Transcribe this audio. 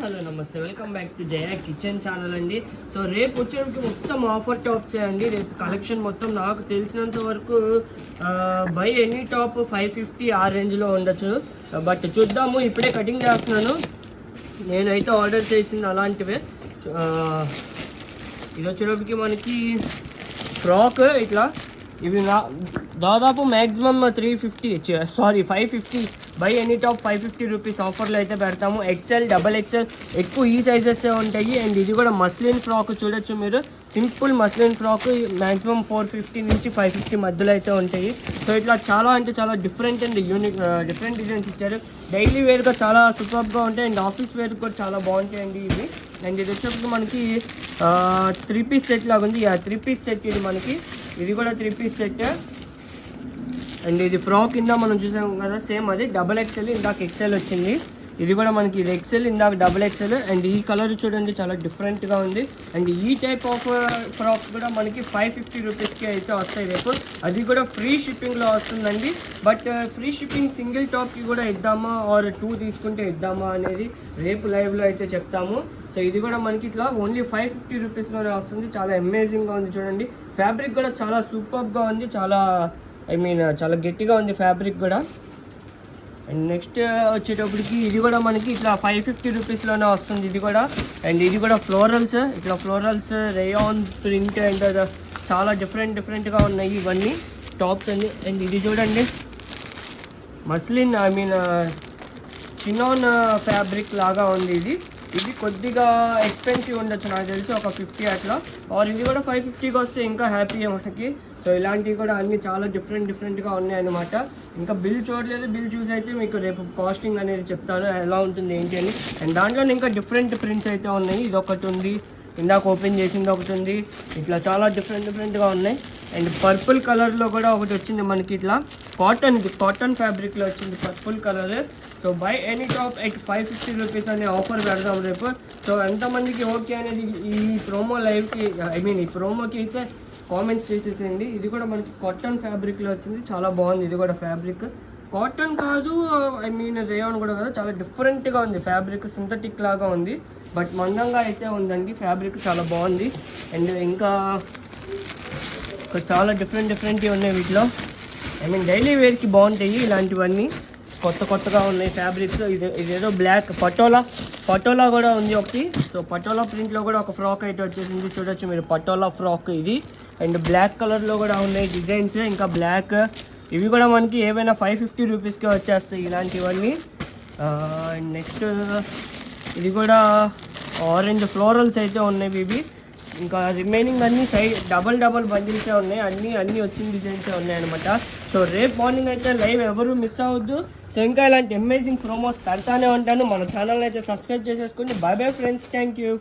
Hello నమస్తే, welcome back to Jaya kitchen channel అండి. So రేపు వచ్చేటికి మొత్తం ఆఫర్ టాప్స్ అండి. రేపు కలెక్షన్ మొత్తం నాకు తెలిసినంత వరకు బై ఎనీ టాప్ 550 ఆ రేంజ్లో ఉండొచ్చు. బట్ చూద్దాము, ఇప్పుడే కటింగ్ చేస్తున్నాను. నేనైతే ఆర్డర్ చేసింది అలాంటివే. ఇది వచ్చేటప్పటికి మనకి ఫ్రాక్ ఇట్లా ఇవి దాదాపు maximum 550 by any top 550 rupees ఆఫర్లో అయితే పెడతాము. ఎక్సెల్, డబల్ ఎక్సెల్ ఎక్కువ ఈ సైజెస్ ఉంటాయి. అండ్ ఇది కూడా మస్లిన్ ఫ్రాక్ చూడొచ్చు మీరు. సింపుల్ మస్లిన్ ఫ్రాక్ మ్యాక్సిమం 450 నుంచి 550 మధ్యలో అయితే ఉంటాయి. సో ఇట్లా చాలా అంటే చాలా different and unique different designs ఇచ్చారు. డైలీ వేర్గా చాలా సూపర్గా ఉంటాయి అండ్ ఆఫీస్ వేర్ కూడా చాలా బాగుంటాయండి ఇవి. అండ్ ఇది వచ్చేప్పటికి మనకి 3 పీస్ సెట్ లాగా ఉంది. 3 పీస్ సెట్ ఇది మనకి. ఇది కూడా 3 పీస్ సెట్. అండ్ ఇది ఫ్రాక్ కింద మనం చూసాం కదా, సేమ్ అది డబల్ ఎక్సెల్. ఇందాక ఎక్సెల్ వచ్చింది, ఇది కూడా మనకి ఇది ఎక్సెల్, ఇందాక డబల్ ఎక్సెల్. అండ్ ఈ కలర్ చూడండి చాలా డిఫరెంట్గా ఉంది. అండ్ ఈ టైప్ ఆఫ్ ఫ్రాక్ కూడా మనకి 550 రూపీస్కి అయితే వస్తాయి రేపు. అది కూడా ఫ్రీ షిప్పింగ్లో వస్తుందండి. బట్ ఫ్రీ షిప్పింగ్ సింగిల్ టాప్కి కూడా ఇద్దామా ఆర్ 2 తీసుకుంటే ఇద్దామా అనేది రేపు లైవ్లో అయితే చెప్తాము. సో ఇది కూడా మనకి ఇట్లా ఓన్లీ 550 రూపీస్లోనే వస్తుంది. చాలా అమేజింగ్గా ఉంది చూడండి. ఫ్యాబ్రిక్ కూడా చాలా సూపర్గా ఉంది, చాలా చాలా గట్టిగా ఉంది ఫ్యాబ్రిక్ కూడా. అండ్ నెక్స్ట్ వచ్చేటప్పటికి ఇది కూడా మనకి ఇట్లా 550 రూపీస్లోనే వస్తుంది ఇది కూడా. అండ్ ఇది కూడా ఫ్లోరల్స్, ఇట్లా ఫ్లోరల్స్ రేయాన్ ప్రింట్ అండ్ చాలా డిఫరెంట్గా ఉన్నాయి ఇవన్నీ టాప్స్ అన్ని. అండ్ ఇది చూడండి మస్లిన్ చినాన్ ఫ్యాబ్రిక్ లాగా ఉంది ఇది. ఇది కొద్దిగా ఎక్స్పెన్సివ్ ఉండొచ్చు నాకు తెలిసి, ఒక 50 అట్లా. ఆర్ ఇది కూడా 550కి వస్తే ఇంకా హ్యాపీ మనకి. సో ఇలాంటివి కూడా అన్నీ చాలా డిఫరెంట్గా ఉన్నాయి అనమాట. ఇంకా బిల్ చూడలేదు, బిల్ చూసి అయితే మీకు రేపు కాస్టింగ్ అనేది చెప్తాను ఎలా ఉంటుంది ఏంటి అని. అండ్ దాంట్లో ఇంకా డిఫరెంట్ ప్రింట్స్ అయితే ఉన్నాయి. ఇది ఒకటి ఉంది, ఇందాక ఓపెన్ చేసింది ఒకటి ఉంది. ఇట్లా చాలా డిఫరెంట్గా ఉన్నాయి. అండ్ పర్పుల్ కలర్లో కూడా ఒకటి వచ్చింది మనకి. ఇట్లా కాటన్ ఫ్యాబ్రిక్లో వచ్చింది purple colour. So by any top at 550 rupees అనే ఆఫర్ పెడదాం రేపు. సో ఎంతమందికి ఓకే అనేది ఈ ప్రోమో లైవ్కి ఈ ప్రోమోకి అయితే కామెంట్స్ చేసేసేయండి. ఇది కూడా మనకి కాటన్ ఫ్యాబ్రిక్లో వచ్చింది, చాలా బాగుంది. ఇది కూడా ఫ్యాబ్రిక్ కాటన్ కాదు, రేయాన్ కూడా కాదు, చాలా డిఫరెంట్గా ఉంది ఫ్యాబ్రిక్. సింథటిక్ లాగా ఉంది, బట్ మందంగా అయితే ఉందండి ఫ్యాబ్రిక్, చాలా బాగుంది. అండ్ ఇంకా చాలా డిఫరెంట్గా ఉన్నాయి వీటిలో. డైలీ వేర్కి బాగుంటాయి ఇలాంటివన్నీ. కొత్తగా ఉన్నాయి ఫ్యాబ్రిక్స్. ఇదేదో బ్లాక్ పటోలా కూడా ఉంది ఒకటి. సో పటోలా ప్రింట్లో కూడా ఒక ఫ్రాక్ అయితే వచ్చేసింది చూడొచ్చు మీరు, పటోలా ఫ్రాక్ ఇది. అండ్ బ్లాక్ కలర్లో కూడా ఉన్నాయి డిజైన్స్, ఇంకా బ్లాక్. ఇవి కూడా మనకి ఏవైనా 550 రూపీస్కే వచ్చేస్తాయి ఇలాంటివన్నీ. అండ్ నెక్స్ట్ ఇది కూడా ఆరెంజ్ ఫ్లోరల్స్ అయితే ఉన్నాయి ఇవి. ఇంకా రిమైనింగ్ అన్ని డబల్ బండిల్సే ఉన్నాయి, అన్నీ వచ్చిన డిజైన్సే ఉన్నాయి అనమాట. సో రేపు మార్నింగ్ అయితే లైవ్ ఎవరు మిస్ అవ్వద్దు. సో ఇంకా ఇలాంటి అమేజింగ్ ప్రోమోస్ పెడతానే ఉంటాను. మన ఛానల్ అయితే సబ్స్క్రైబ్ చేసేసుకోండి. By bye friends, thank you.